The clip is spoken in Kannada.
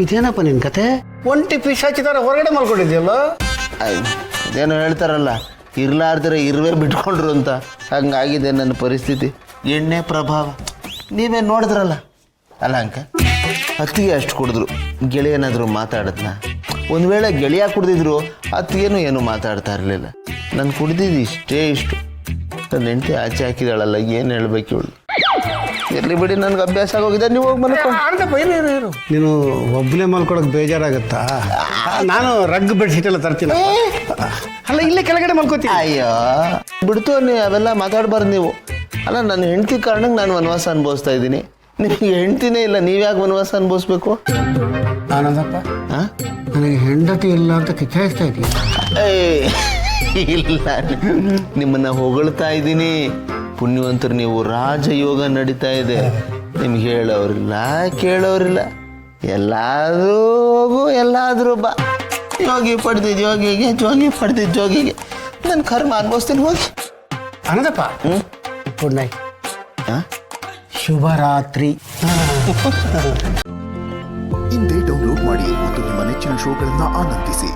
ಇದೇನಪ್ಪ ನಿನ್ ಕತೆ? ಒಂಟಿ ಪಿಶಾಚಿ ಥರ ಹೊರಗಡೆ ಮಲ್ಕೊಂಡಿದ್ಯಲ್ಲ? ಅದೇನೋ ಹೇಳ್ತಾರಲ್ಲ, ಇರ್ಲಾರ್ದ್ರೆ ಇರುವೆ ಬಿಟ್ಕೊಂಡ್ರು ಅಂತ. ಹಂಗಾಗಿದೆ ನನ್ನ ಪರಿಸ್ಥಿತಿ. ಎಣ್ಣೆ ಪ್ರಭಾವ ನೀವೇ ನೋಡಿದ್ರಲ್ಲ. ಅಲ್ಲ ಅಂಕ, ಅತ್ತಿಗೆ ಅಷ್ಟು ಕುಡಿದ್ರು, ಗೆಳೆಯನಾದರೂ ಮಾತಾಡದ್ನ? ಒಂದು ವೇಳೆ ಗೆಳೆಯ ಕುಡ್ದಿದ್ರು ಅತ್ತಿಗೇನು ಏನು ಮಾತಾಡ್ತಾ ಇರಲಿಲ್ಲ. ನಾನು ಕುಡ್ದಿದ್ದು ಇಷ್ಟು. ನನ್ನ ಹೆಂಡತಿ ಆಚೆ ಹಾಕಿದಾಳಲ್ಲ, ಏನು ಹೇಳ್ಬೇಕು ಇವಳು. ಇರಲಿ ಬಿಡಿ, ನನಗೆ ಅಭ್ಯಾಸ ಆಗೋಗಿದೆ. ನೀವು ಹೋಗಿ ಮಲ್ಕೊಂಡು. ಇರು. ನೀನು ಒಬ್ಬನೇ ಮಲ್ಕೊಳಕ್ ಬೇಜಾರಾಗತ್ತಾ? ನಾನು ರಗ್ ಬೆಡ್ಶೀಟ್ ಎಲ್ಲ ತರ್ತೀನಿ. ಅಲ್ಲ, ಇಲ್ಲೇ ಕೆಳಗಡೆ ಮಲ್ಕೋತೀನಿ. ಅಯ್ಯೋ ಬಿಡ್ತು, ನೀವು ಅವೆಲ್ಲ ಮಾತಾಡಬಾರ್ದು ನೀವು. ಅಲ್ಲ, ನನ್ನ ಹೆಂಡತಿ ಕಾರಣಕ್ಕೆ ನಾನು ವನವಾಸ ಅನುಭವಿಸ್ತಾ ಇದ್ದೀನಿ. ನಿಮಗೆ ಹೆಂಡ್ತಿನೇ ಇಲ್ಲ, ನೀವ್ಯಾಕೆ ವನವಾಸ ಅನುಭವಿಸ್ಬೇಕು? ಆನಂದಪ್ಪ, ನನಗೆ ಹೆಂಡತಿ ಇಲ್ಲ ಅಂತ ಕಿಚ್ಚಾಯಿಸ್ತಾ ಇದ್ದೀನಿ. ಇಲ್ಲ, ನಿಮ್ಮನ್ನ ಹೊಗಳ್ತಾ ಇದ್ದೀನಿ. ಪುಣ್ಯವಂತರು ನೀವು. ರಾಜಯೋಗ ನಡೀತಾ ಇದೆ. ನಿಮ್ಗೆ ಹೇಳೋರಿಲ್ಲ, ಕೇಳೋರಿಲ್ಲ. ಎಲ್ಲಾದರೂ ಹೋಗು, ಎಲ್ಲಾದರೂ ಬಾ. ಯೋಗಿ ಪಡೆದಿದ್ದು ಯೋಗಿಗೆ, ಜೋಗಿ ಪಡೆದಿದ್ದು ಜೋಗಿಗೆ. ನನ್ನ ಕರ್ಮ ಅನ್ಭವಿಸ್ತೀನಿ, ಹೋಗಿ. Anandappa, good night. ಶುಭರಾತ್ರಿ. ಇಂದೇ ಡೌನ್ಲೋಡ್ ಮಾಡಿ ಮತ್ತು ನಿಮ್ಮ ನೆಚ್ಚಿನ ಶೋಗಳನ್ನು ಆನಂದಿಸಿ.